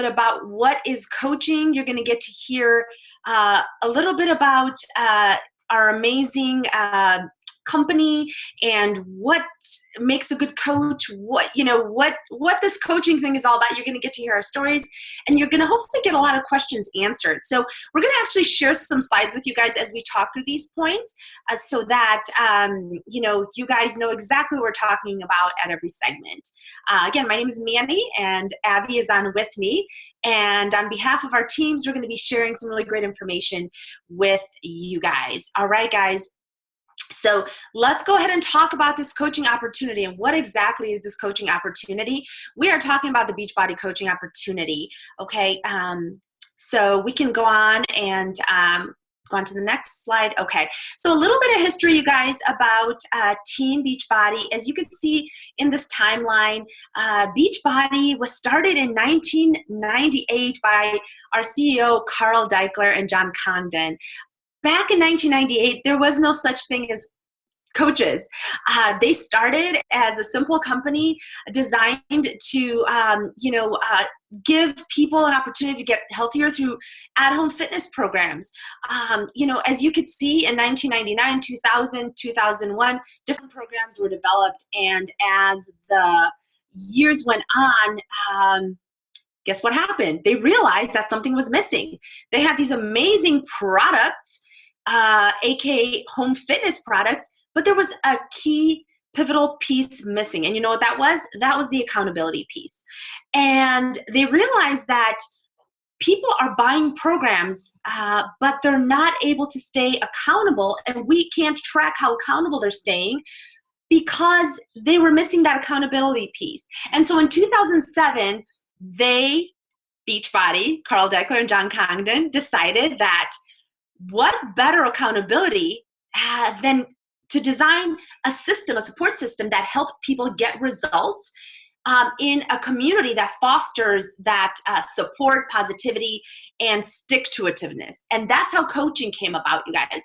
about what is coaching. You're going to get to hear a little bit about our amazing company and what makes a good coach, what this coaching thing is all about. You're going to get to hear our stories, and you're going to hopefully get a lot of questions answered. So we're going to actually share some slides with you guys as we talk through these points, so that you guys know exactly what we're talking about at every segment. Again, my name is Manny, and Abby is on with me. And on behalf of our teams, we're going to be sharing some really great information with you guys. All right, guys. So let's go ahead and talk about this coaching opportunity. And what exactly is this coaching opportunity? We are talking about the Beachbody coaching opportunity. Okay, so we can go on and go on to the next slide. Okay, so a little bit of history, you guys, about Team Beachbody. As you can see in this timeline, Beachbody was started in 1998 by our CEO, Carl Daikeler and John Congdon. Back in 1998, there was no such thing as coaches. They started as a simple company designed to, give people an opportunity to get healthier through at-home fitness programs. As you could see in 1999, 2000, 2001, different programs were developed. And as the years went on, guess what happened? They realized that something was missing. They had these amazing products, aka home fitness products, but there was a key pivotal piece missing. And you know what that was? That was the accountability piece. And they realized that people are buying programs, but they're not able to stay accountable, and we can't track how accountable they're staying because they were missing that accountability piece. And so in 2007, Beachbody, Carl Daikeler and John Congdon, decided that what better accountability than to design a system, a support system that helped people get results in a community that fosters that support, positivity, and stick-to-itiveness. And that's how coaching came about, you guys.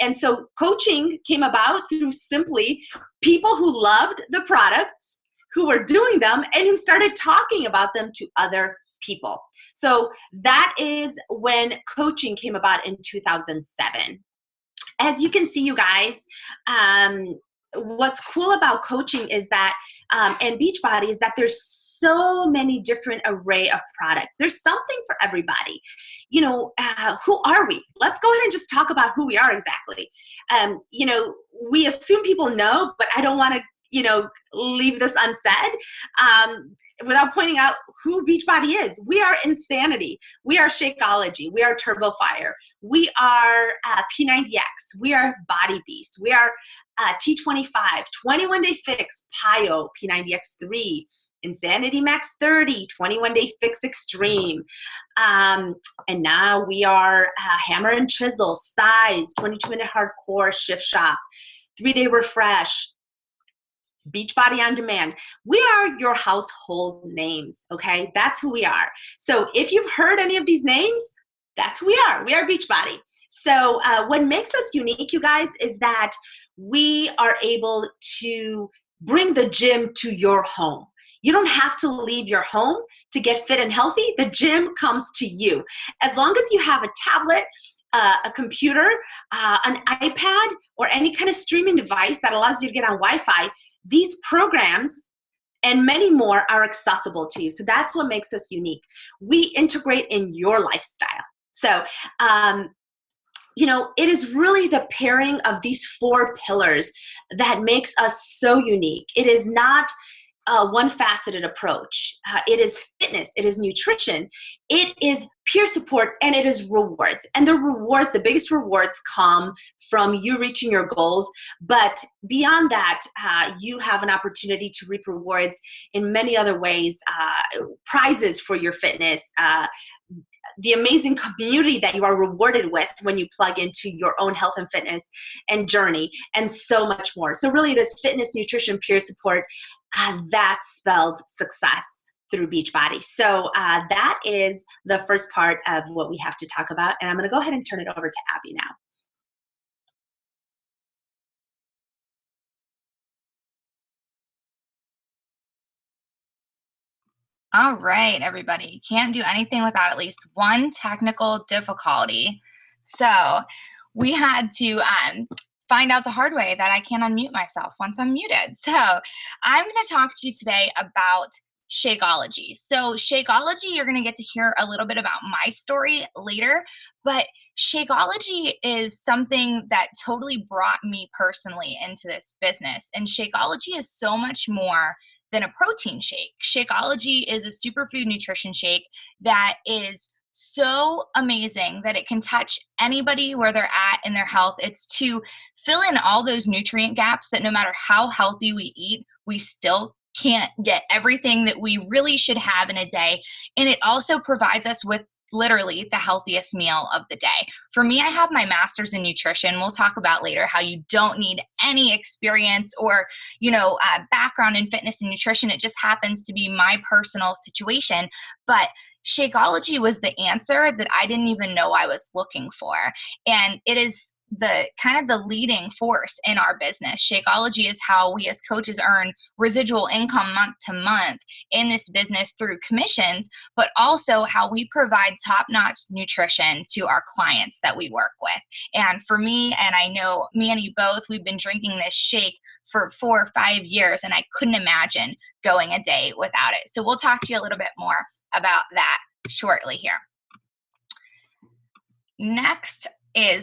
And so coaching came about through simply people who loved the products, who were doing them, and who started talking about them to other people. So that is when coaching came about in 2007. As you can see, you guys, what's cool about coaching is that, and Beachbody, is that there's so many different array of products. There's something for everybody. Who are we? Let's go ahead and just talk about who we are exactly. We assume people know, but I don't want to, leave this unsaid. Without pointing out who Beachbody is. We are Insanity. We are Shakeology. We are TurboFire. We are P90X. We are Body Beast. We are T25, 21-Day Fix, PiYo, P90X3, Insanity Max 30, 21-Day Fix Extreme. And now we are Hammer and Chisel, Size, 22-Minute Hardcore, Shift Shop, 3-Day Refresh, Beachbody On Demand. We are your household names, okay? That's who we are. So if you've heard any of these names, that's who we are. We are Beachbody. So what makes us unique, you guys, is that we are able to bring the gym to your home. You don't have to leave your home to get fit and healthy. The gym comes to you. As long as you have a tablet, a computer, an iPad, or any kind of streaming device that allows you to get on Wi-Fi, these programs and many more are accessible to you. So that's what makes us unique. We integrate in your lifestyle. So, it is really the pairing of these 4 pillars that makes us so unique. It is not one-faceted approach. It is fitness, it is nutrition, it is peer support, and it is rewards. And the biggest rewards come from you reaching your goals. But beyond that, you have an opportunity to reap rewards in many other ways, prizes for your fitness, the amazing community that you are rewarded with when you plug into your own health and fitness and journey, and so much more. So really it is fitness, nutrition, peer support, that spells success through Beachbody. So that is the first part of what we have to talk about. And I'm going to go ahead and turn it over to Abby now. All right, everybody. Can't do anything without at least one technical difficulty. So we had to find out the hard way that I can't unmute myself once I'm muted. So I'm going to talk to you today about Shakeology. So Shakeology, you're going to get to hear a little bit about my story later, but Shakeology is something that totally brought me personally into this business. And Shakeology is so much more than a protein shake. Shakeology is a superfood nutrition shake that is so amazing that it can touch anybody where they're at in their health. It's to fill in all those nutrient gaps that no matter how healthy we eat, we still can't get everything that we really should have in a day. And it also provides us with literally the healthiest meal of the day. For me, I have my master's in nutrition. We'll talk about later how you don't need any experience or background in fitness and nutrition. It just happens to be my personal situation. But Shakeology was the answer that I didn't even know I was looking for. And it is the kind of the leading force in our business. Shakeology is how we as coaches earn residual income month to month in this business through commissions, but also how we provide top-notch nutrition to our clients that we work with. And for me, and I know me and you both, we've been drinking this shake for 4 or 5 years, and I couldn't imagine going a day without it. So we'll talk to you a little bit more about that shortly here. Next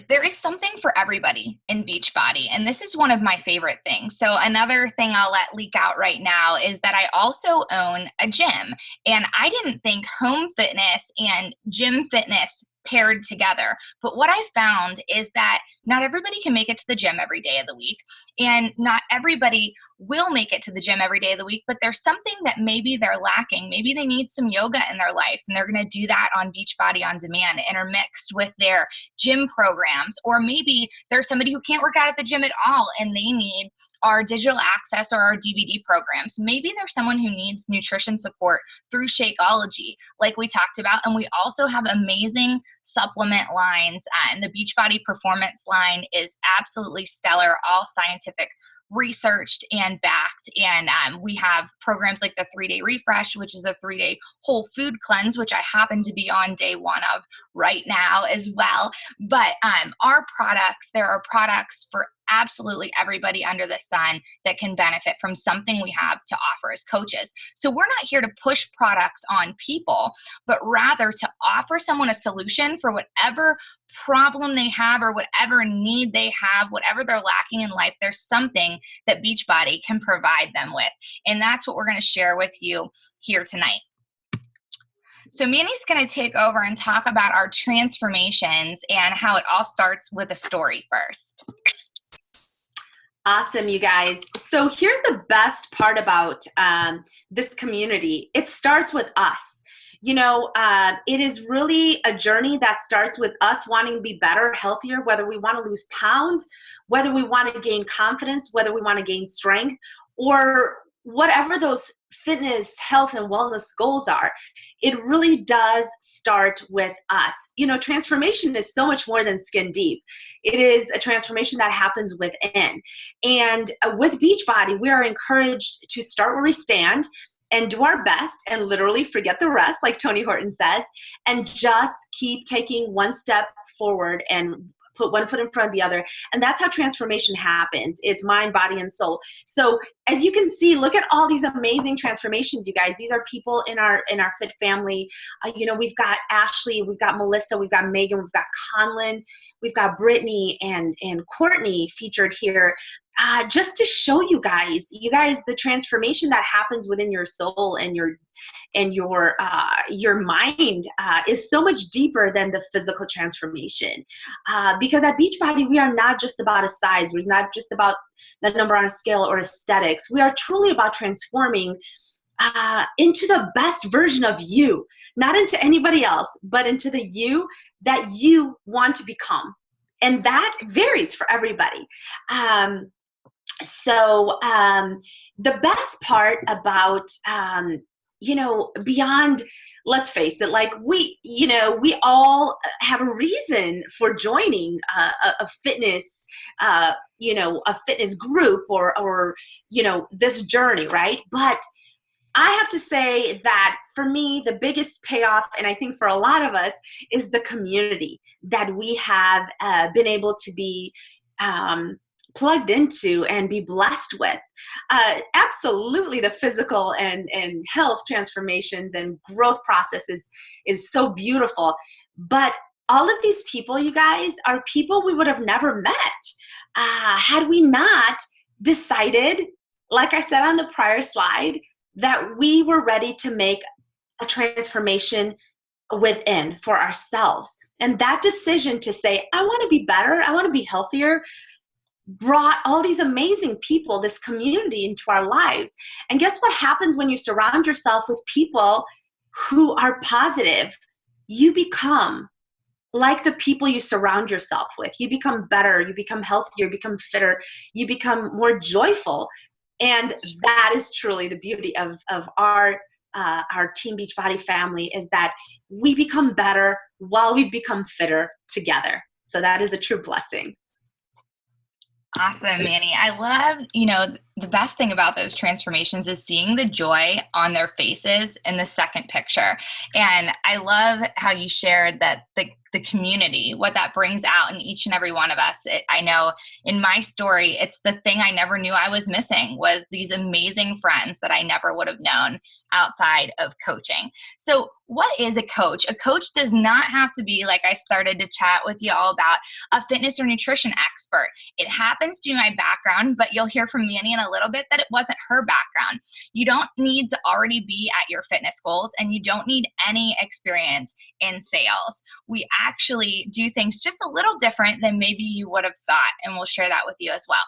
there is something for everybody in Beachbody, and this is one of my favorite things. So another thing I'll let leak out right now is that I also own a gym, and I didn't think home fitness and gym fitness paired together. But what I found is that not everybody can make it to the gym every day of the week, and not everybody will make it to the gym every day of the week, but there's something that maybe they're lacking. Maybe they need some yoga in their life, and they're going to do that on Beachbody On Demand, intermixed with their gym programs. Or maybe there's somebody who can't work out at the gym at all, and they need our digital access or our DVD programs. Maybe there's someone who needs nutrition support through Shakeology, like we talked about. And we also have amazing supplement lines. And the Beachbody Performance line is absolutely stellar, all scientific researched and backed. And we have programs like the 3-day refresh, which is a 3-day whole food cleanse, which I happen to be on day 1 of right now as well. But our products, there are products for absolutely everybody under the sun that can benefit from something we have to offer as coaches. So we're not here to push products on people, but rather to offer someone a solution for whatever problem they have or whatever need they have, whatever they're lacking in life. There's something that Beachbody can provide them with. And that's what we're going to share with you here tonight. So Manny's going to take over and talk about our transformations and how it all starts with a story first. Awesome, you guys. So here's the best part about this community. It starts with us. It is really a journey that starts with us wanting to be better, healthier, whether we want to lose pounds, whether we want to gain confidence, whether we want to gain strength, or whatever those fitness, health, and wellness goals are. It really does start with us. Transformation is so much more than skin deep. It is a transformation that happens within. And with Beachbody, we are encouraged to start where we stand and do our best and literally forget the rest, like Tony Horton says, and just keep taking one step forward and put one foot in front of the other. And that's how transformation happens. It's mind, body, and soul. So as you can see, look at all these amazing transformations, you guys. These are people in our fit family. We've got Ashley, we've got Melissa, we've got Megan, we've got Conlon, we've got Brittany and Courtney featured here. Just to show you guys, the transformation that happens within your soul and your mind is so much deeper than the physical transformation. Because at Beachbody, we are not just about a size. We're not just about the number on a scale or aesthetics. We are truly about transforming into the best version of you, not into anybody else, but into the you that you want to become. And that varies for everybody. So the best part about, beyond, let's face it, like we all have a reason for joining a fitness, a fitness group or this journey, right? But I have to say that for me, the biggest payoff, and I think for a lot of us, is the community that we have been able to be plugged into and be blessed with. Absolutely, the physical and health transformations and growth processes is so beautiful. But all of these people, you guys, are people we would have never met had we not decided, like I said on the prior slide, that we were ready to make a transformation within for ourselves. And that decision to say, I want to be better, I want to be healthier, brought all these amazing people, this community into our lives. And guess what happens when you surround yourself with people who are positive? You become like the people you surround yourself with. You become better, you become healthier, you become fitter, you become more joyful. And that is truly the beauty of our Team Beachbody family, is that we become better while we become fitter together. So that is a true blessing. Awesome, Manny. I love, the best thing about those transformations is seeing the joy on their faces in the second picture. And I love how you shared that the community, what that brings out in each and every one of us. I know in my story, it's the thing I never knew I was missing, was these amazing friends that I never would have known outside of coaching. So what is a coach? A coach does not have to be, like I started to chat with you all about, a fitness or nutrition expert. It happens to be my background, but you'll hear from Manny in a little bit that it wasn't her background. You don't need to already be at your fitness goals, and you don't need any experience in sales. We actually do things just a little different than maybe you would have thought, and we'll share that with you as well.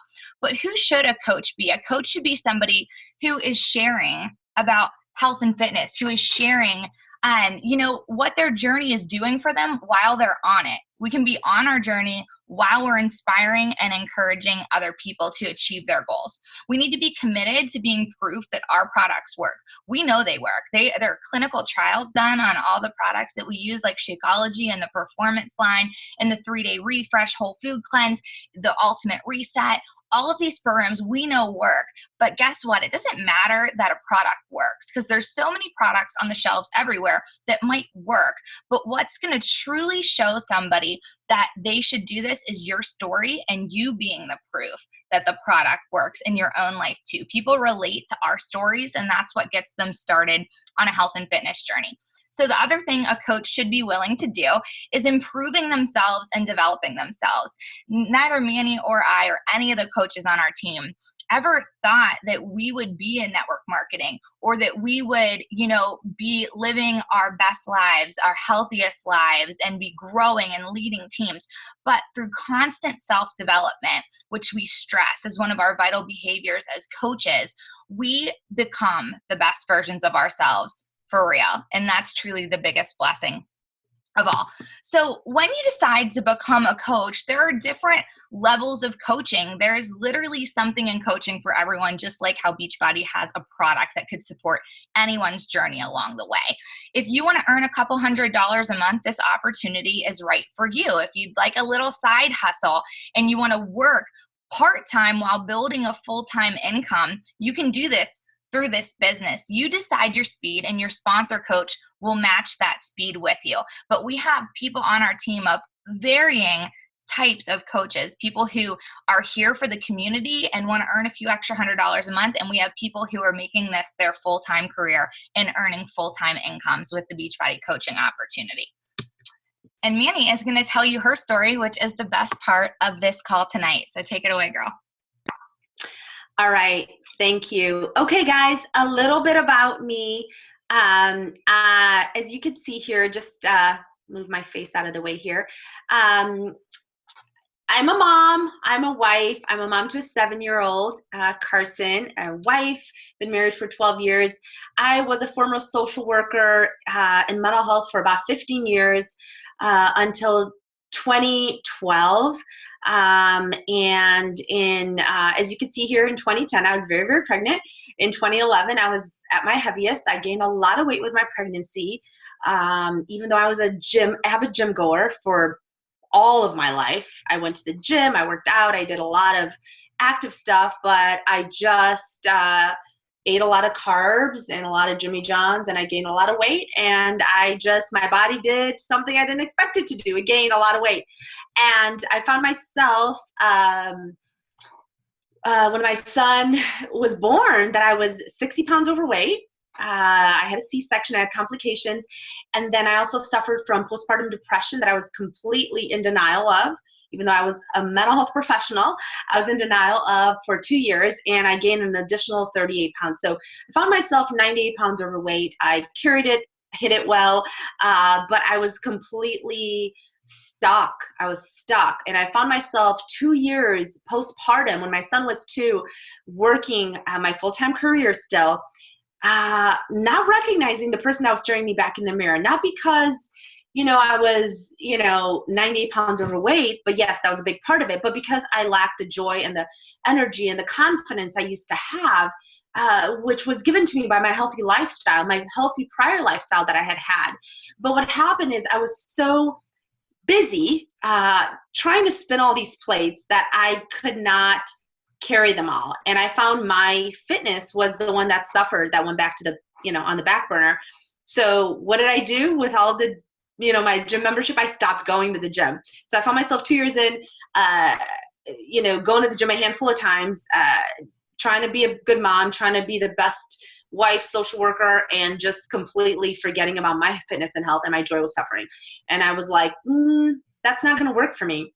But who should a coach be? A coach should be somebody who is sharing about health and fitness, who is sharing what their journey is doing for them while they're on it. We can be on our journey while we're inspiring and encouraging other people to achieve their goals. We need to be committed to being proof that our products work. We know they work. There are clinical trials done on all the products that we use, like Shakeology and the Performance line and the 3-day refresh whole food cleanse, the ultimate reset. All of these programs we know work, but guess what? It doesn't matter that a product works, because there's so many products on the shelves everywhere that might work. But what's going to truly show somebody that they should do this is your story, and you being the proof that the product works in your own life too. People relate to our stories, and that's what gets them started on a health and fitness journey. So the other thing a coach should be willing to do is improving themselves and developing themselves. Neither Manny or I or any of the coaches on our team ever thought that we would be in network marketing, or that we would, be living our best lives, our healthiest lives, and be growing and leading teams. But through constant self-development, which we stress as one of our vital behaviors as coaches, we become the best versions of ourselves for real. And that's truly the biggest blessing of all. So when you decide to become a coach, there are different levels of coaching. There is literally something in coaching for everyone, just like how Beachbody has a product that could support anyone's journey along the way. If you want to earn a couple $100s a month, this opportunity is right for you. If you'd like a little side hustle and you want to work part-time while building a full-time income, you can do this through this business. You decide your speed, and your sponsor coach will match that speed with you. But we have people on our team of varying types of coaches, people who are here for the community and want to earn a few extra $100s a month. And we have people who are making this their full-time career and earning full-time incomes with the Beachbody coaching opportunity. And Manny is going to tell you her story, which is the best part of this call tonight. So take it away, girl. All right. Thank you. Okay, guys, a little bit about me. As you can see here, just move my face out of the way here. I'm a mom. I'm a wife. I'm a mom to a 7-year-old, Carson, a wife, been married for 12 years. I was a former social worker in mental health for about 15 years until 2012. And as you can see here, in 2010, I was very, very pregnant. In 2011, I was at my heaviest. I gained a lot of weight with my pregnancy. Even though I was an avid gym goer for all of my life. I went to the gym, I worked out, I did a lot of active stuff, but I just, ate a lot of carbs and a lot of Jimmy John's, and I gained a lot of weight. And my body did something I didn't expect it to do. It gained a lot of weight. And I found myself, when my son was born, that I was 60 pounds overweight. I had a C-section, I had complications. And then I also suffered from postpartum depression that I was completely in denial of. Even though I was a mental health professional, I was in denial of for 2 years, and I gained an additional 38 pounds. So I found myself 98 pounds overweight. I carried it, hit it well, but I was completely stuck. I was stuck. And I found myself 2 years postpartum, when my son was 2, working my full-time career still, not recognizing the person that was staring me back in the mirror. Not because I was, 98 pounds overweight, but yes, that was a big part of it. But because I lacked the joy and the energy and the confidence I used to have, which was given to me by my healthy lifestyle, my healthy prior lifestyle that I had had. But what happened is I was so busy trying to spin all these plates that I could not carry them all. And I found my fitness was the one that suffered, that went back to the, on the back burner. So what did I do with all the my gym membership? I stopped going to the gym. So I found myself 2 years in, going to the gym a handful of times, trying to be a good mom, trying to be the best wife, social worker, and just completely forgetting about my fitness and health, and my joy was suffering. And I was like, that's not going to work for me.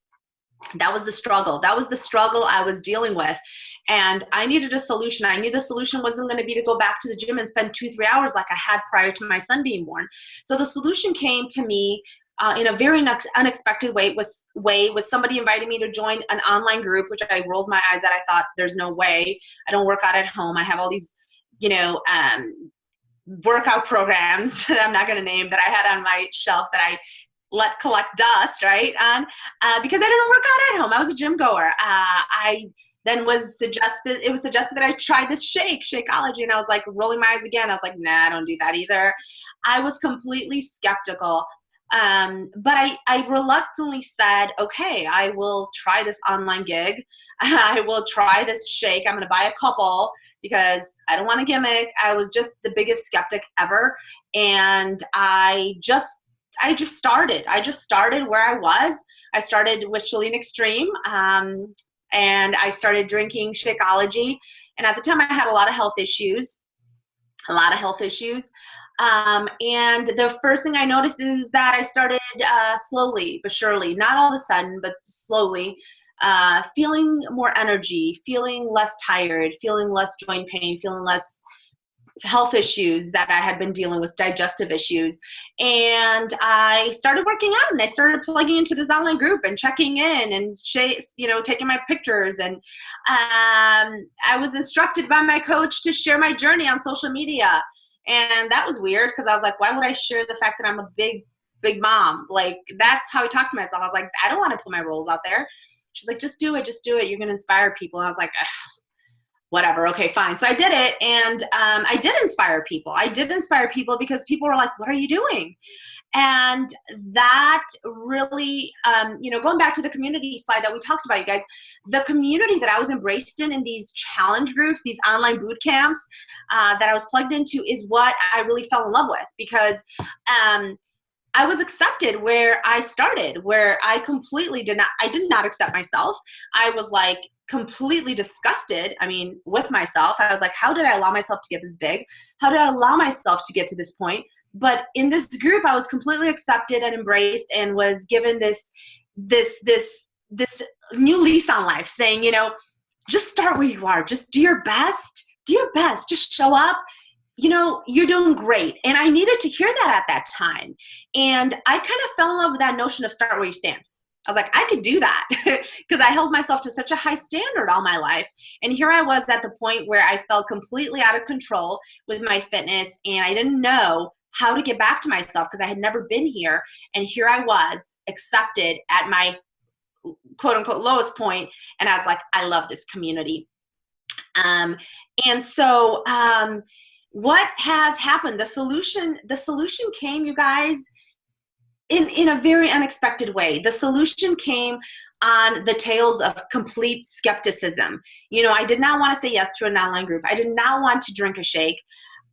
That was the struggle. That was the struggle I was dealing with. And I needed a solution. I knew the solution wasn't going to be to go back to the gym and spend 2-3 hours like I had prior to my son being born. So the solution came to me in a very unexpected way. Was somebody inviting me to join an online group, which I rolled my eyes at. I thought, there's no way. I don't work out at home. I have all these, workout programs that I'm not going to name, that I had on my shelf that I let collect dust, right? Because I didn't work out at home. I was a gym goer. It was suggested that I try this Shakeology, and I was like rolling my eyes again. I was like, nah, I don't do that either. I was completely skeptical. But I reluctantly said, okay, I will try this online gig. I will try this shake. I'm going to buy a couple because I don't want a gimmick. I was just the biggest skeptic ever. And I just started. I just started where I was. I started with Chalene Extreme, and I started drinking Shakeology. And at the time, I had a lot of health issues. And the first thing I noticed is that I started slowly but surely, not all of a sudden, but slowly, feeling more energy, feeling less tired, feeling less joint pain, feeling less health issues that I had been dealing with, digestive issues. And I started working out, and I started plugging into this online group and checking in and taking my pictures. And I was instructed by my coach to share my journey on social media. And that was weird, because I was like, why would I share the fact that I'm a big mom? Like, that's how I talked to myself. I was like, I don't want to put my roles out there. She's like, just do it. You're going to inspire people. And I was like, whatever. Okay, fine. So I did it. And I did inspire people. Because people were like, what are you doing? And that really, going back to the community slide that we talked about, you guys, the community that I was embraced in these challenge groups, these online boot camps that I was plugged into, is what I really fell in love with. Because I was accepted where I started, where I did not accept myself. I was like completely disgusted, with myself. I was like, how did I allow myself to get this big? How did I allow myself to get to this point? But in this group, I was completely accepted and embraced, and was given this new lease on life, saying, just start where you are. Just do your best. Just show up. You're doing great. And I needed to hear that at that time. And I kind of fell in love with that notion of start where you stand. I was like, I could do that, because I held myself to such a high standard all my life. And here I was at the point where I felt completely out of control with my fitness, and I didn't know how to get back to myself, because I had never been here. And here I was, accepted at my quote unquote lowest point. And I was like, I love this community. And so what has happened? The solution came, you guys, in a very unexpected way. The solution came on the tails of complete skepticism. I did not want to say yes to an online group. I did not want to drink a shake.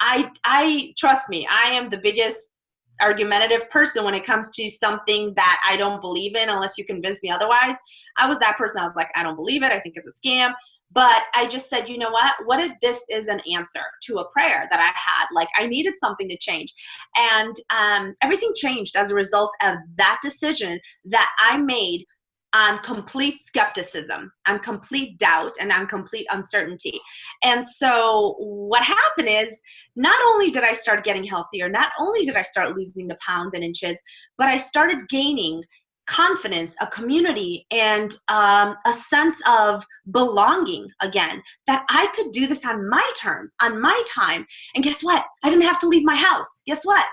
I trust me, I am the biggest argumentative person when it comes to something that I don't believe in, unless you convince me otherwise. I was that person. I was like, I don't believe it. I think it's a scam. But I just said, you know what if this is an answer to a prayer that I had? Like, I needed something to change. And everything changed as a result of that decision that I made on complete skepticism, on complete doubt, and on complete uncertainty. And so what happened is, not only did I start getting healthier, not only did I start losing the pounds and inches, but I started gaining confidence, a community, and a sense of belonging again, that I could do this on my terms, on my time. And guess what? I didn't have to leave my house. Guess what?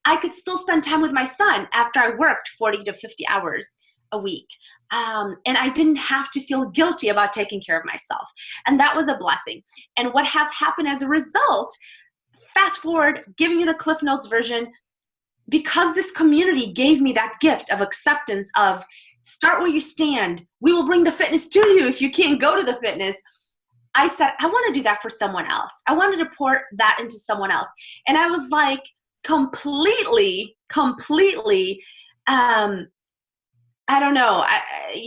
I could still spend time with my son after I worked 40 to 50 hours a week. And I didn't have to feel guilty about taking care of myself. And that was a blessing. And what has happened as a result, fast forward, giving you the Cliff Notes version, because this community gave me that gift of acceptance of start where you stand. We will bring the fitness to you if you can't go to the fitness. I said, I want to do that for someone else. I wanted to pour that into someone else. And I was like completely, I don't know,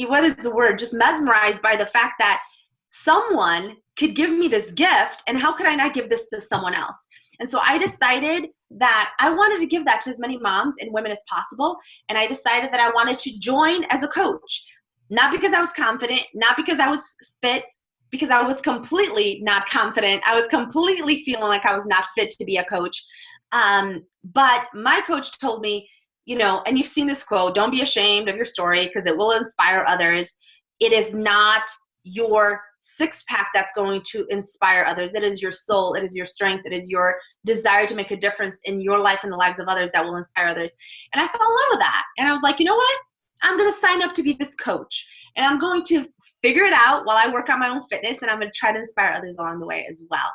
what is the word? Just mesmerized by the fact that someone could give me this gift, and how could I not give this to someone else? And so I decided that I wanted to give that to as many moms and women as possible. And I decided that I wanted to join as a coach, not because I was confident, not because I was fit, because I was completely not confident. I was completely feeling like I was not fit to be a coach. But my coach told me, and you've seen this quote, don't be ashamed of your story because it will inspire others. It is not your six-pack that's going to inspire others. It is your soul. It is your strength. It is your desire to make a difference in your life and the lives of others that will inspire others. And I fell in love with that. And I was like, you know what? I'm going to sign up to be this coach. And I'm going to figure it out while I work on my own fitness. And I'm going to try to inspire others along the way as well.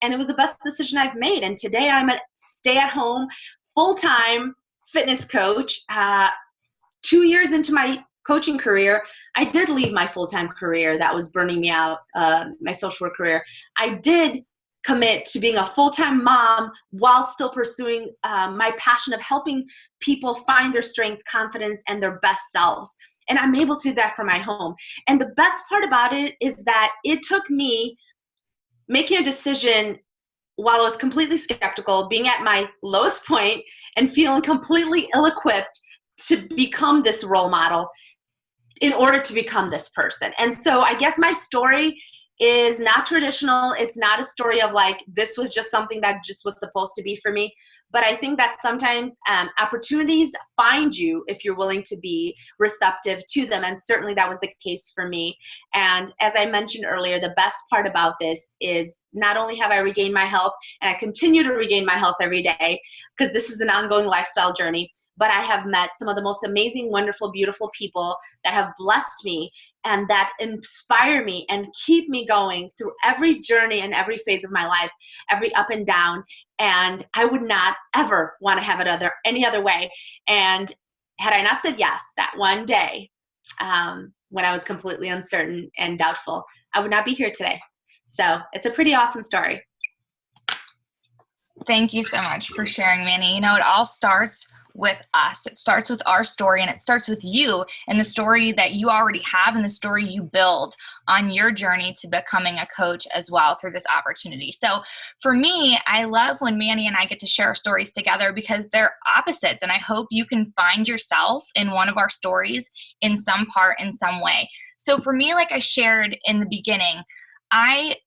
And it was the best decision I've made. And today I'm a stay-at-home, full-time fitness coach. 2 years into my coaching career, I did leave my full-time career that was burning me out, my social work career. I did commit to being a full-time mom while still pursuing my passion of helping people find their strength, confidence, and their best selves. And I'm able to do that from my home. And the best part about it is that it took me making a decision while I was completely skeptical, being at my lowest point, and feeling completely ill-equipped to become this role model in order to become this person. And so I guess my story is not traditional. It's not a story of like, this was just something that just was supposed to be for me. But I think that sometimes opportunities find you if you're willing to be receptive to them. And certainly that was the case for me. And as I mentioned earlier, the best part about this is not only have I regained my health, and I continue to regain my health every day, because this is an ongoing lifestyle journey, but I have met some of the most amazing, wonderful, beautiful people that have blessed me and that inspire me and keep me going through every journey and every phase of my life, every up and down. And I would not ever want to have it any other way. And had I not said yes that one day, when I was completely uncertain and doubtful, I would not be here today. So it's a pretty awesome story. Thank you so much for sharing, Manny. It all starts with us. It starts with our story, and it starts with you and the story that you already have and the story you build on your journey to becoming a coach as well through this opportunity. So for me, I love when Manny and I get to share our stories together because they're opposites, and I hope you can find yourself in one of our stories in some part, in some way. So for me, like I shared in the beginning, I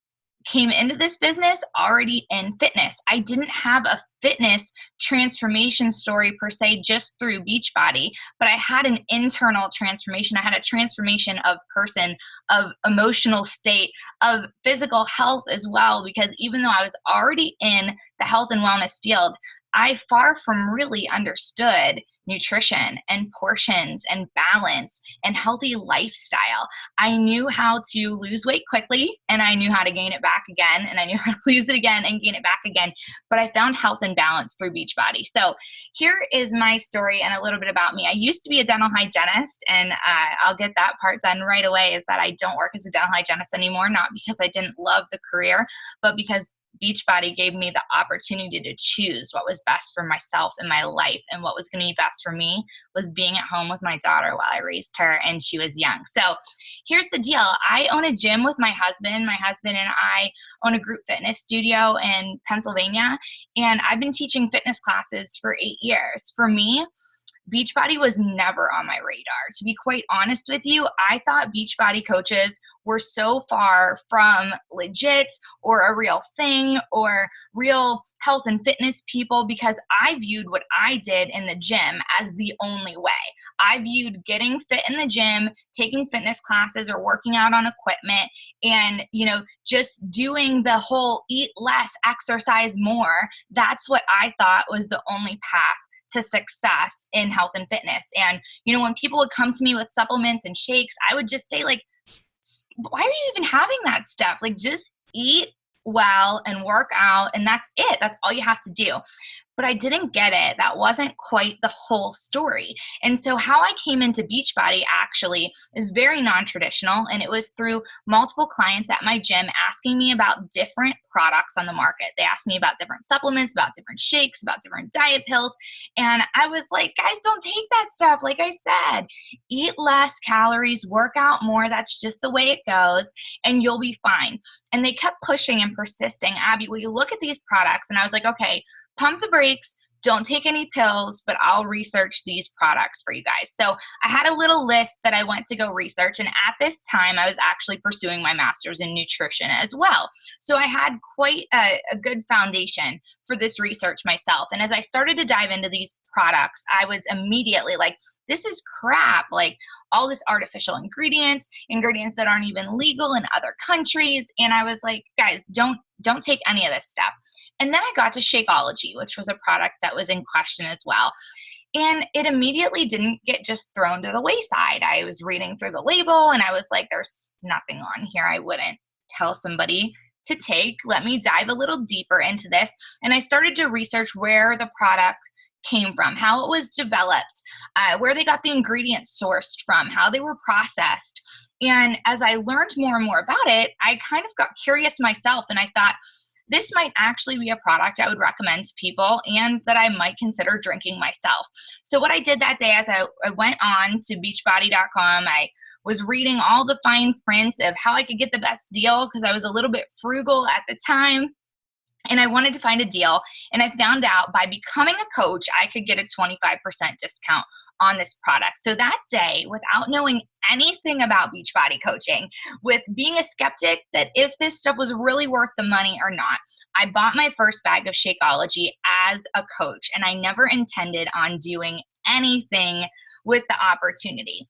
came into this business already in fitness. I didn't have a fitness transformation story per se just through Beachbody, but I had an internal transformation. I had a transformation of person, of emotional state, of physical health as well, because even though I was already in the health and wellness field, I far from really understood nutrition and portions and balance and healthy lifestyle. I knew how to lose weight quickly, and I knew how to gain it back again, and I knew how to lose it again and gain it back again. But I found health and balance through Beachbody. So here is my story and a little bit about me. I used to be a dental hygienist, and I'll get that part done right away, is that I don't work as a dental hygienist anymore, not because I didn't love the career, but because Beachbody gave me the opportunity to choose what was best for myself in my life. And what was going to be best for me was being at home with my daughter while I raised her and she was young. So here's the deal. I own a gym with my husband. My husband and I own a group fitness studio in Pennsylvania. And I've been teaching fitness classes for 8 years. For me, Beachbody was never on my radar. To be quite honest with you, I thought Beachbody coaches were so far from legit or a real thing or real health and fitness people, because I viewed what I did in the gym as the only way. I viewed getting fit in the gym, taking fitness classes or working out on equipment, and, just doing the whole eat less, exercise more. That's what I thought was the only path to success in health and fitness. And, when people would come to me with supplements and shakes, I would just say, like, why are you even having that stuff? Like, just eat well and work out, and that's it. That's all you have to do. But I didn't get it. That wasn't quite the whole story. And so how I came into Beachbody actually is very non-traditional, and it was through multiple clients at my gym asking me about different products on the market. They asked me about different supplements, about different shakes, about different diet pills, and I was like, guys, don't take that stuff. Like I said, eat less calories, work out more. That's just the way it goes, and you'll be fine. And they kept pushing and persisting. Abby, will you look at these products? And I was like, okay, pump the brakes, don't take any pills, but I'll research these products for you guys. So I had a little list that I went to go research. And at this time, I was actually pursuing my master's in nutrition as well. So I had quite a good foundation for this research myself. And as I started to dive into these products, I was immediately like, this is crap. Like, all this artificial ingredients that aren't even legal in other countries. And I was like, guys, don't take any of this stuff. And then I got to Shakeology, which was a product that was in question as well. And it immediately didn't get just thrown to the wayside. I was reading through the label and I was like, there's nothing on here I wouldn't tell somebody to take. Let me dive a little deeper into this. And I started to research where the product came from, how it was developed, where they got the ingredients sourced from, how they were processed. And as I learned more and more about it, I kind of got curious myself, and I thought, this might actually be a product I would recommend to people and that I might consider drinking myself. So what I did that day, as I went on to beachbody.com, I was reading all the fine print of how I could get the best deal, because I was a little bit frugal at the time. And I wanted to find a deal, and I found out by becoming a coach, I could get a 25% discount on this product. So that day, without knowing anything about Beachbody coaching, with being a skeptic that if this stuff was really worth the money or not, I bought my first bag of Shakeology as a coach, and I never intended on doing anything with the opportunity.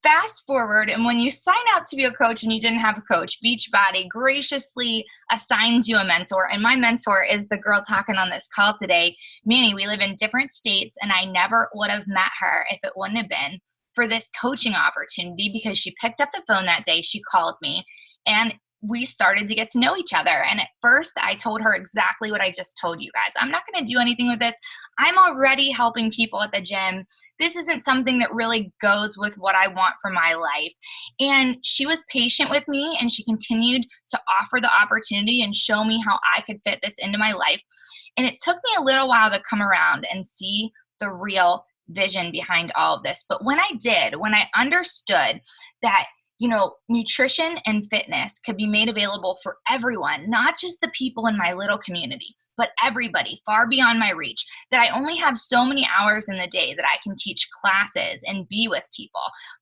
Fast forward, and when you sign up to be a coach and you didn't have a coach, Beachbody graciously assigns you a mentor. And my mentor is the girl talking on this call today, Manny. We live in different states, and I never would have met her if it wouldn't have been for this coaching opportunity, because she picked up the phone that day, she called me, and we started to get to know each other. And at first I told her exactly what I just told you guys. I'm not going to do anything with this. I'm already helping people at the gym. This isn't something that really goes with what I want for my life. And she was patient with me, and she continued to offer the opportunity and show me how I could fit this into my life. And it took me a little while to come around and see the real vision behind all of this. But when I did, when I understood that nutrition and fitness could be made available for everyone, not just the people in my little community, but everybody far beyond my reach, that I only have so many hours in the day that I can teach classes and be with people.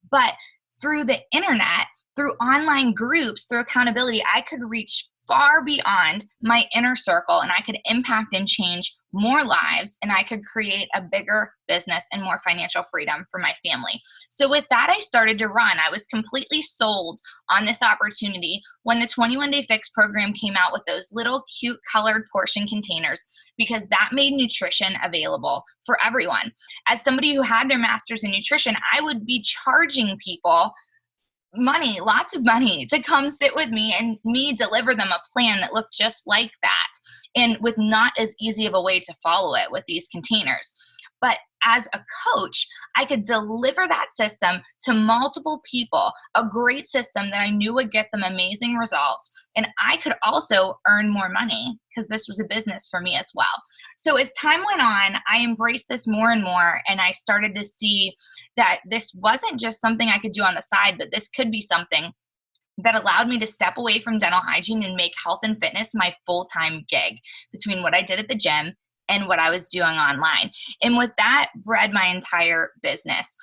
But through the internet, through online groups, through accountability, I could reach far beyond my inner circle, and I could impact and change more lives, and I could create a bigger business and more financial freedom for my family. So with that, I started to run. I was completely sold on this opportunity when the 21 Day Fix program came out with those little cute colored portion containers, because that made nutrition available for everyone. As somebody who had their master's in nutrition, I would be charging people money, lots of money, to come sit with me and me deliver them a plan that looked just like that, and with not as easy of a way to follow it with these containers. But as a coach, I could deliver that system to multiple people, a great system that I knew would get them amazing results. And I could also earn more money because this was a business for me as well. So as time went on, I embraced this more and more. And I started to see that this wasn't just something I could do on the side, but this could be something that allowed me to step away from dental hygiene and make health and fitness my full-time gig, between what I did at the gym and what I was doing online. And with that, bred my entire business.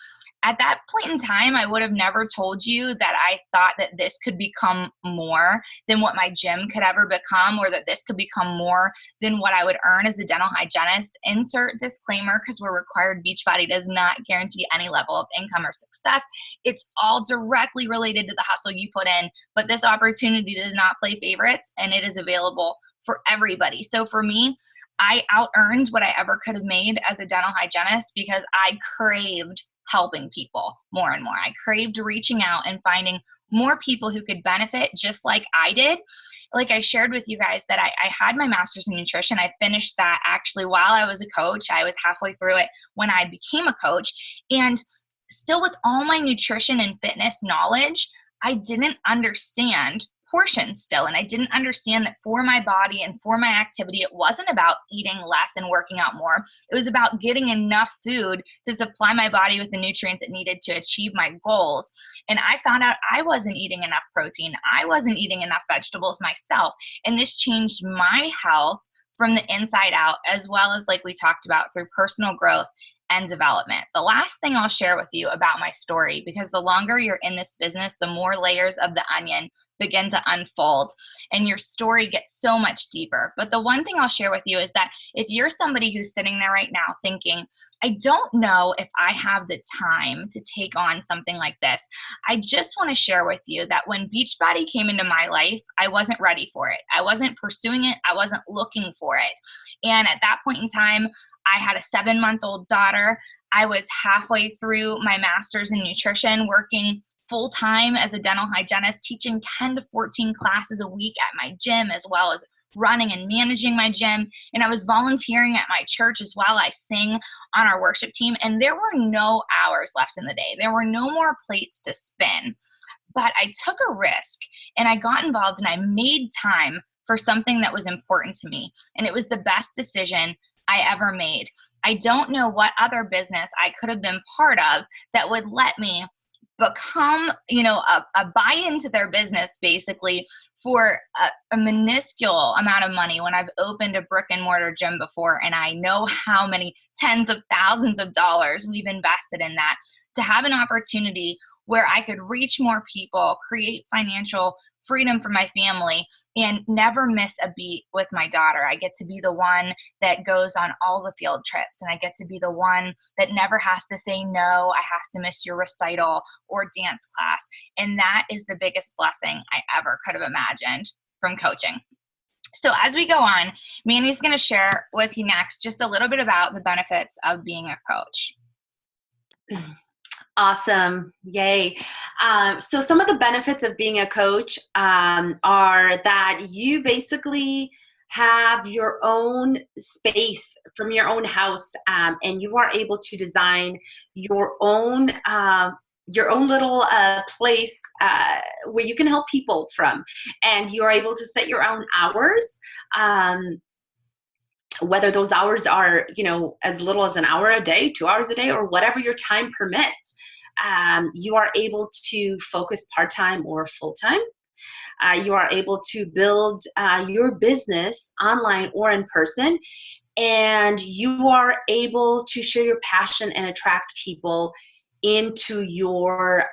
At that point in time, I would have never told you that I thought that this could become more than what my gym could ever become, or that this could become more than what I would earn as a dental hygienist. Insert disclaimer, because we're required. Beachbody does not guarantee any level of income or success. It's all directly related to the hustle you put in, but this opportunity does not play favorites, and it is available for everybody. So for me, I out-earned what I ever could have made as a dental hygienist because I craved helping people more and more. I craved reaching out and finding more people who could benefit just like I did. Like I shared with you guys that I had my master's in nutrition. I finished that actually while I was a coach. I was halfway through it when I became a coach. And still, with all my nutrition and fitness knowledge, I didn't understand portions still. And I didn't understand that for my body and for my activity, it wasn't about eating less and working out more. It was about getting enough food to supply my body with the nutrients it needed to achieve my goals. And I found out I wasn't eating enough protein. I wasn't eating enough vegetables myself. And this changed my health from the inside out, as well as, like we talked about, through personal growth and development. The last thing I'll share with you about my story, because the longer you're in this business, the more layers of the onion begin to unfold and your story gets so much deeper. But the one thing I'll share with you is that if you're somebody who's sitting there right now thinking, I don't know if I have the time to take on something like this, I just want to share with you that when Beachbody came into my life, I wasn't ready for it. I wasn't pursuing it. I wasn't looking for it. And at that point in time, I had a 7-month-old daughter. I was halfway through my master's in nutrition, working full-time as a dental hygienist, teaching 10 to 14 classes a week at my gym, as well as running and managing my gym. And I was volunteering at my church as well. I sing on our worship team, and there were no hours left in the day. There were no more plates to spin. But I took a risk and I got involved and I made time for something that was important to me. And it was the best decision I ever made. I don't know what other business I could have been part of that would let me become, a buy-in to their business basically for a minuscule amount of money when I've opened a brick and mortar gym before. And I know how many tens of thousands of dollars we've invested in that, to have an opportunity where I could reach more people, create financial freedom for my family, and never miss a beat with my daughter. I get to be the one that goes on all the field trips, and I get to be the one that never has to say, no, I have to miss your recital or dance class. And that is the biggest blessing I ever could have imagined from coaching. So as we go on, Mandy's going to share with you next just a little bit about the benefits of being a coach. Awesome. Yay. So some of the benefits of being a coach are that you basically have your own space from your own house, and you are able to design your own little place where you can help people from, and you are able to set your own hours. Whether those hours are, as little as an hour a day, 2 hours a day, or whatever your time permits, you are able to focus part-time or full-time. You are able to build your business online or in person, and you are able to share your passion and attract people into your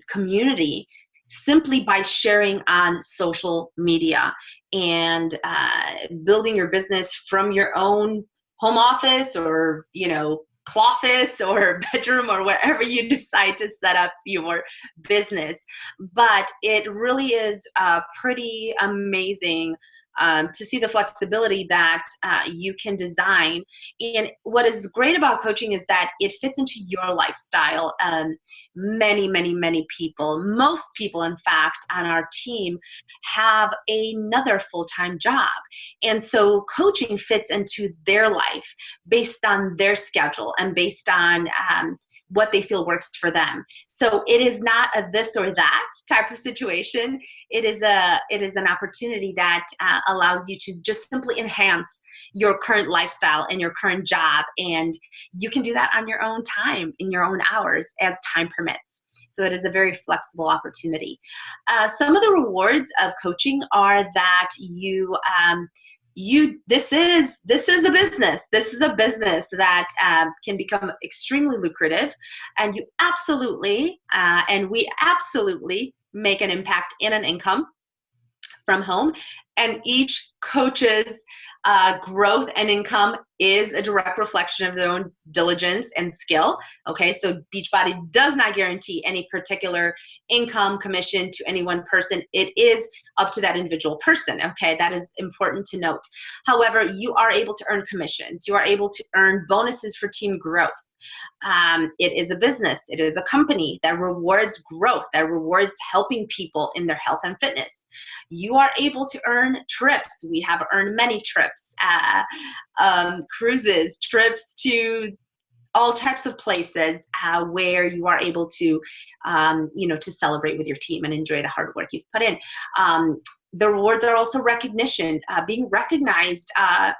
community simply by sharing on social media and building your business from your own home office or, cloffice or bedroom or wherever you decide to set up your business. But it really is pretty amazing to see the flexibility that you can design. And what is great about coaching is that it fits into your lifestyle. Many, many, many people, most people, in fact, on our team have another full-time job. And so coaching fits into their life based on their schedule and based on what they feel works for them. So it is not a this or that type of situation. It is an opportunity that allows you to just simply enhance your current lifestyle and your current job, and you can do that on your own time, in your own hours, as time permits. So it is a very flexible opportunity. Some of the rewards of coaching are that this is a business. This is a business that can become extremely lucrative, and you absolutely and we absolutely make an impact in an income from home. And each coach's growth and income is a direct reflection of their own diligence and skill. Okay, so Beachbody does not guarantee any particular income commission to any one person. It is up to that individual person. Okay, that is important to note. However, you are able to earn commissions. You are able to earn bonuses for team growth. It is a business. It is a company that rewards growth, that rewards helping people in their health and fitness. You are able to earn trips. We have earned many trips, cruises, trips to all types of places where you are able to, to celebrate with your team and enjoy the hard work you've put in. The rewards are also recognition, being recognized at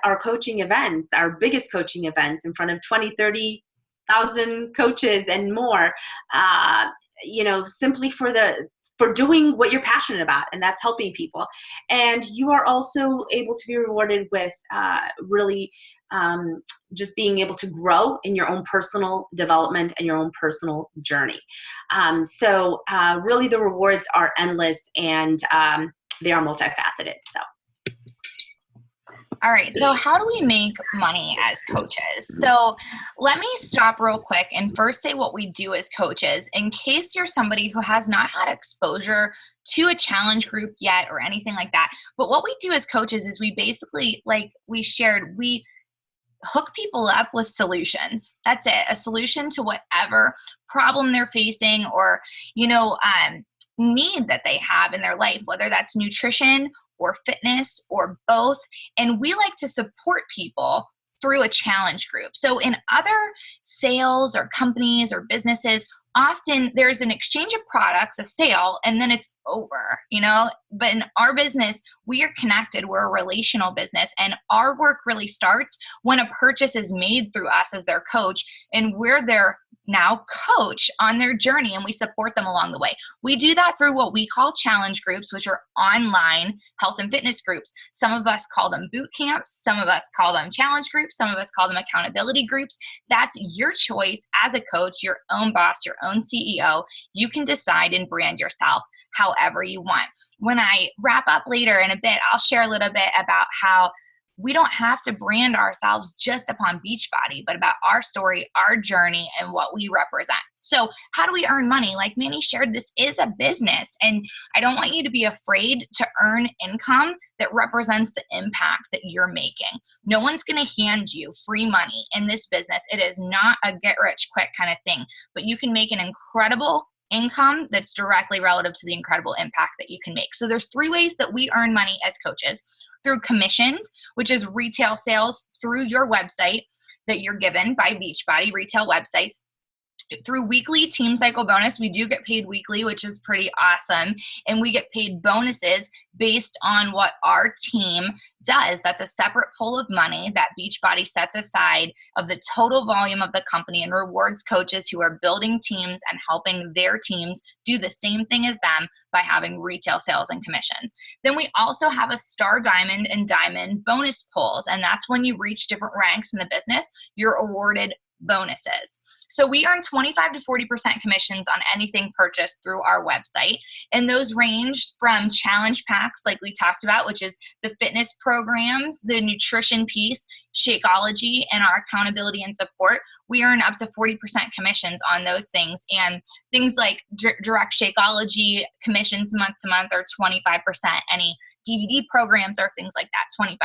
our coaching events, our biggest coaching events in front of 20, 30,000 coaches and more, simply for doing what you're passionate about, and that's helping people. And you are also able to be rewarded with really just being able to grow in your own personal development and your own personal journey. So really the rewards are endless, and they are multifaceted. So. All right, so how do we make money as coaches? So let me stop real quick and first say what we do as coaches in case you're somebody who has not had exposure to a challenge group yet or anything like that. But what we do as coaches is we basically, like we shared, we hook people up with solutions. That's it, a solution to whatever problem they're facing or, need that they have in their life, whether that's nutrition or fitness or both. And we like to support people through a challenge group. So in other sales or companies or businesses, often there's an exchange of products, a sale, and then it's over, But in our business, we are connected. We're a relational business, and our work really starts when a purchase is made through us as their coach, and we're their now coach on their journey, and we support them along the way. We do that through what we call challenge groups, which are online health and fitness groups. Some of us call them boot camps. Some of us call them challenge groups. Some of us call them accountability groups. That's your choice as a coach, your own boss, your own CEO. You can decide and brand yourself however you want. When I wrap up later in a bit, I'll share a little bit about how we don't have to brand ourselves just upon Beachbody, but about our story, our journey, and what we represent. So how do we earn money? Like Manny shared, this is a business, and I don't want you to be afraid to earn income that represents the impact that you're making. No one's going to hand you free money in this business. It is not a get rich quick kind of thing, but you can make an incredible income that's directly relative to the incredible impact that you can make. So there's 3 ways that we earn money as coaches: through commissions, which is retail sales through your website that you're given by Beachbody, retail websites. Through weekly Team Cycle bonus, we do get paid weekly, which is pretty awesome. And we get paid bonuses based on what our team does. That's a separate pool of money that Beachbody sets aside of the total volume of the company and rewards coaches who are building teams and helping their teams do the same thing as them by having retail sales and commissions. Then we also have a Star Diamond and Diamond bonus pools. And that's when you reach different ranks in the business, you're awarded bonuses. So we earn 25 to 40% commissions on anything purchased through our website. And those range from challenge packs, like we talked about, which is the fitness programs, the nutrition piece, Shakeology, and our accountability and support. We earn up to 40% commissions on those things. And things like direct Shakeology commissions month to month are 25%. Any DVD programs or things like that, 25%.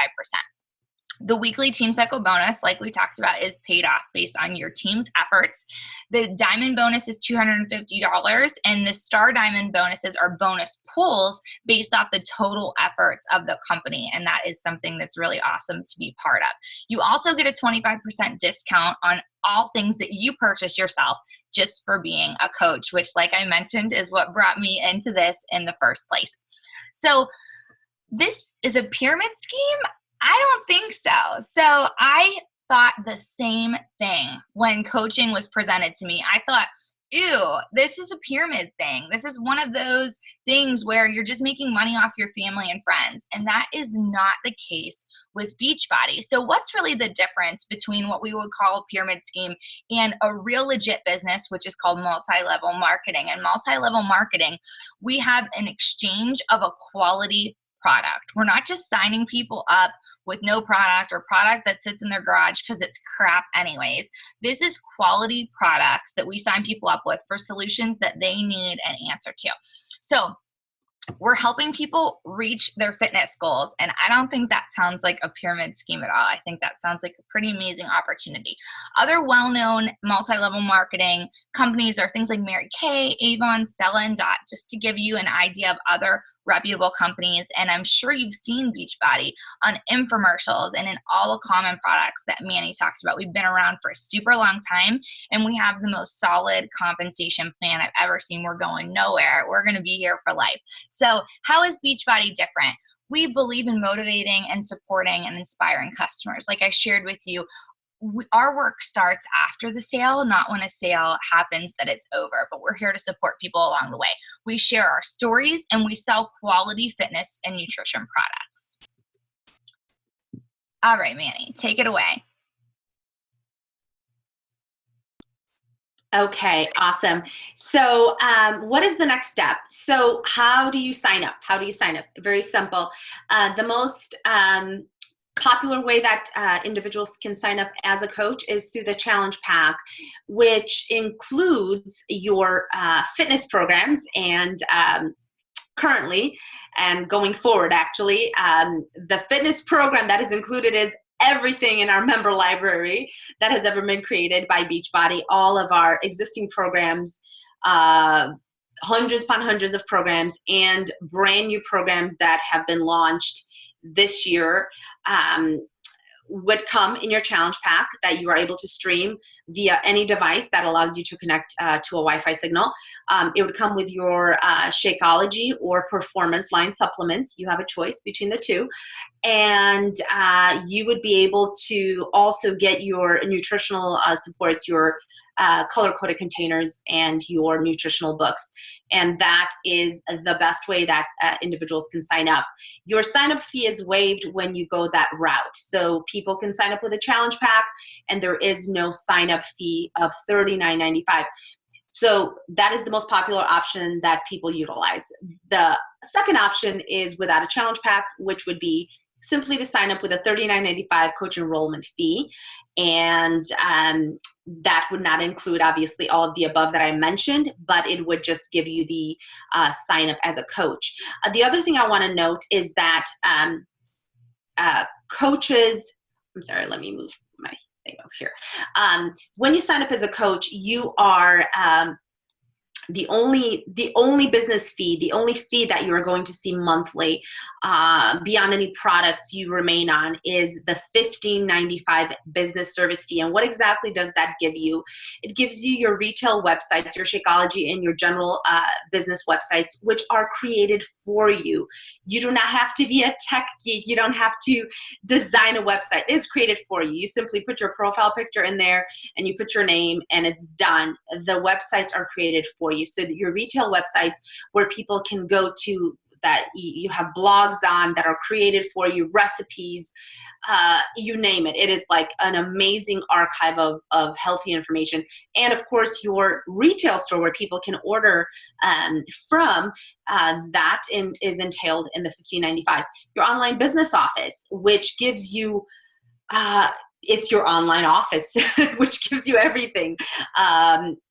The weekly Team Cycle bonus, like we talked about, is paid off based on your team's efforts. The diamond bonus is $250, and the star diamond bonuses are bonus pools based off the total efforts of the company, and that is something that's really awesome to be part of. You also get a 25% discount on all things that you purchase yourself just for being a coach, which, like I mentioned, is what brought me into this in the first place. So this is a pyramid scheme? I don't think so. So I thought the same thing when coaching was presented to me. I thought, ew, this is a pyramid thing. This is one of those things where you're just making money off your family and friends. And that is not the case with Beachbody. So what's really the difference between what we would call a pyramid scheme and a real legit business, which is called multi-level marketing? And multi-level marketing, we have an exchange of a quality product. We're not just signing people up with no product or product that sits in their garage because it's crap anyways. This is quality products that we sign people up with for solutions that they need an answer to. So we're helping people reach their fitness goals. And I don't think that sounds like a pyramid scheme at all. I think that sounds like a pretty amazing opportunity. Other well-known multi-level marketing companies are things like Mary Kay, Avon, Stella, and Dot, just to give you an idea of other reputable companies. And I'm sure you've seen Beachbody on infomercials and in all the common products that Manny talked about. We've been around for a super long time, and we have the most solid compensation plan I've ever seen. We're going nowhere. We're going to be here for life. So how is Beachbody different? We believe in motivating and supporting and inspiring customers. Like I shared with you, our work starts after the sale, not when a sale happens that it's over, but we're here to support people along the way. We share our stories and we sell quality fitness and nutrition products. All right, Manny, take it away. Okay, awesome. So what is the next step? So how do you sign up? How do you sign up? Very simple. The most popular way that individuals can sign up as a coach is through the challenge pack, which includes your fitness programs and currently and going forward, actually, the fitness program that is included is everything in our member library that has ever been created by Beachbody, all of our existing programs, hundreds upon hundreds of programs, and brand new programs that have been launched this year would come in your challenge pack that you are able to stream via any device that allows you to connect to a Wi-Fi signal. It would come with your Shakeology or Performance line supplements. You have a choice between the two. And you would be able to also get your nutritional supports, your color-coded containers, and your nutritional books. And that is the best way that individuals can sign up. Your sign-up fee is waived when you go that route. So people can sign up with a challenge pack, and there is no sign-up fee of $39.95. So that is the most popular option that people utilize. The second option is without a challenge pack, which would be simply to sign up with a $39.95 coach enrollment fee. And that would not include, obviously, all of the above that I mentioned, but it would just give you the sign up as a coach. The other thing I want to note is that coaches, I'm sorry, let me move my thing over here. When you sign up as a coach, you are the only business fee, the only fee that you are going to see monthly beyond any products you remain on is the $15.95 business service fee. And what exactly does that give you? It gives you your retail websites, your Shakeology, and your general business websites, which are created for you. You do not have to be a tech geek. You don't have to design a website. It is created for you. You simply put your profile picture in there and you put your name and it's done. The websites are created for you. So that your retail websites where people can go to that you have blogs on that are created for you, recipes, you name it. It is like an amazing archive of healthy information. And of course, your retail store where people can order from, that is entailed in the $15.95. Your online business office, which gives you, it's your online office, which gives you everything.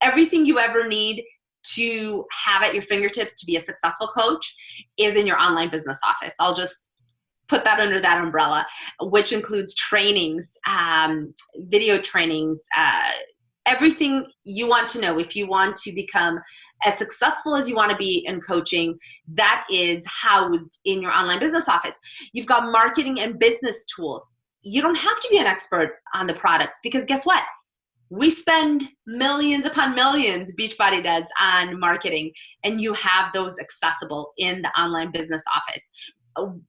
Everything you ever need to have at your fingertips to be a successful coach is in your online business office. I'll just put that under that umbrella, which includes trainings, video trainings, everything you want to know. If you want to become as successful as you want to be in coaching, that is housed in your online business office. You've got marketing and business tools. You don't have to be an expert on the products, because guess what? We spend millions upon millions, Beachbody does, on marketing, and you have those accessible in the online business office.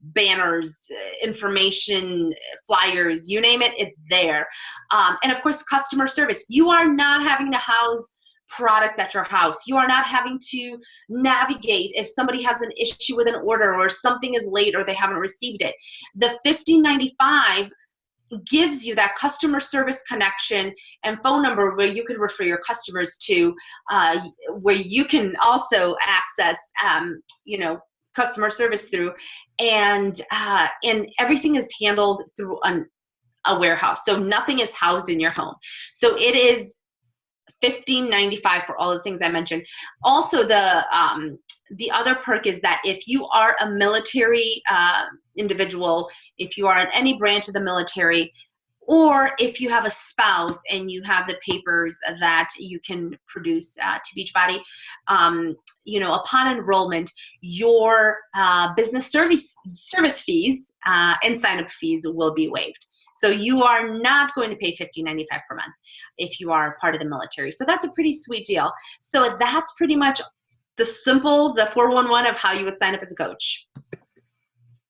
Banners, information, flyers, you name it, it's there. And of course, customer service. You are not having to house products at your house. You are not having to navigate if somebody has an issue with an order or something is late or they haven't received it. The $15.95 gives you that customer service connection and phone number where you can refer your customers to, where you can also access, customer service through, and everything is handled through a warehouse. So nothing is housed in your home. So it is $15.95 for all the things I mentioned. Also, the other perk is that if you are a military individual, if you are in any branch of the military, or if you have a spouse and you have the papers that you can produce to Beachbody, upon enrollment, your business service fees and sign-up fees will be waived. So you are not going to pay $15.95 per month if you are part of the military. So that's a pretty sweet deal. So that's pretty much the 411 of how you would sign up as a coach.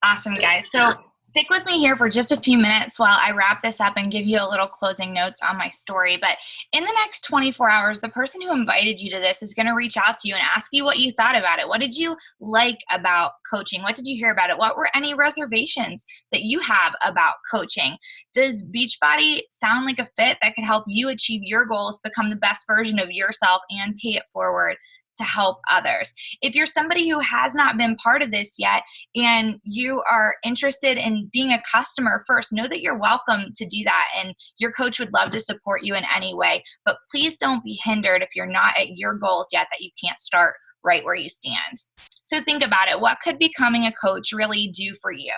Awesome, guys. So stick with me here for just a few minutes while I wrap this up and give you a little closing notes on my story. But in the next 24 hours, the person who invited you to this is going to reach out to you and ask you what you thought about it. What did you like about coaching? What did you hear about it? What were any reservations that you have about coaching? Does Beachbody sound like a fit that could help you achieve your goals, become the best version of yourself, and pay it forward to help others? If you're somebody who has not been part of this yet and you are interested in being a customer first, know that you're welcome to do that, and your coach would love to support you in any way. But please don't be hindered if you're not at your goals yet, that you can't start right where you stand. So think about it. What could becoming a coach really do for you?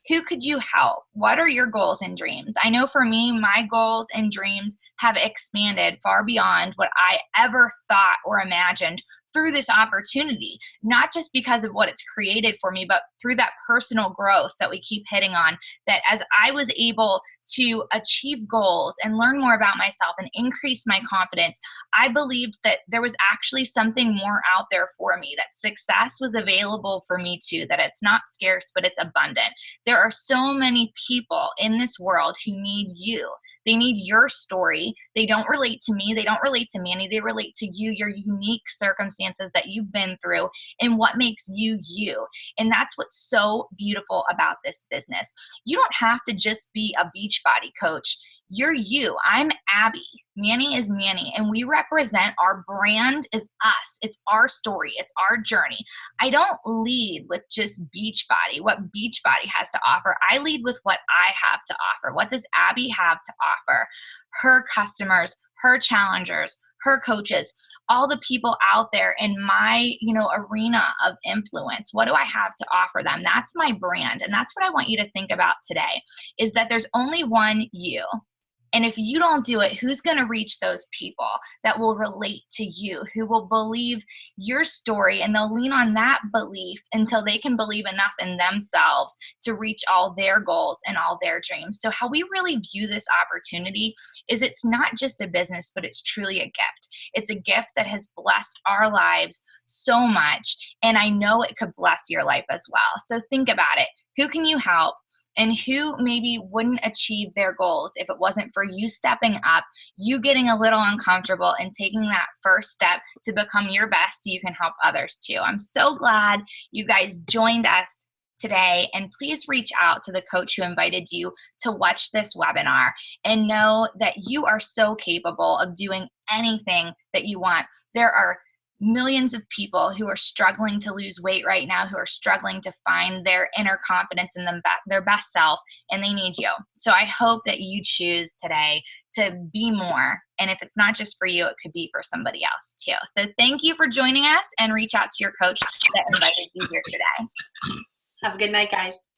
Who could you help? What are your goals and dreams? I know for me, my goals and dreams have expanded far beyond what I ever thought or imagined through this opportunity, not just because of what it's created for me, but through that personal growth that we keep hitting on, that as I was able to achieve goals and learn more about myself and increase my confidence, I believed that there was actually something more out there for me, that success was available for me too, that it's not scarce, but it's abundant. There are so many people in this world who need you. They need your story. They don't relate to me. They don't relate to Manny. They relate to you, your unique circumstances that you've been through, and what makes you you. And that's what's so beautiful about this business. You don't have to just be a Beachbody coach. You're you. I'm Abby. Manny is Manny, and we represent, our brand is us. It's our story. It's our journey. I don't lead with just Beachbody, what Beachbody has to offer. I lead with what I have to offer. What does Abby have to offer? Her customers, her challengers, her coaches, all the people out there in my, arena of influence. What do I have to offer them? That's my brand. And that's what I want you to think about today, is that there's only one you. And if you don't do it, who's going to reach those people that will relate to you, who will believe your story, and they'll lean on that belief until they can believe enough in themselves to reach all their goals and all their dreams. So how we really view this opportunity is it's not just a business, but it's truly a gift. It's a gift that has blessed our lives so much, and I know it could bless your life as well. So think about it. Who can you help? and who maybe wouldn't achieve their goals if it wasn't for you stepping up, you getting a little uncomfortable and taking that first step to become your best so you can help others too. I'm so glad you guys joined us today, and please reach out to the coach who invited you to watch this webinar, and know that you are so capable of doing anything that you want. There are millions of people who are struggling to lose weight right now, who are struggling to find their inner confidence in their best self, and they need you. So I hope that you choose today to be more. And if it's not just for you, it could be for somebody else too. So thank you for joining us, and reach out to your coach that invited you here today. Have a good night, guys.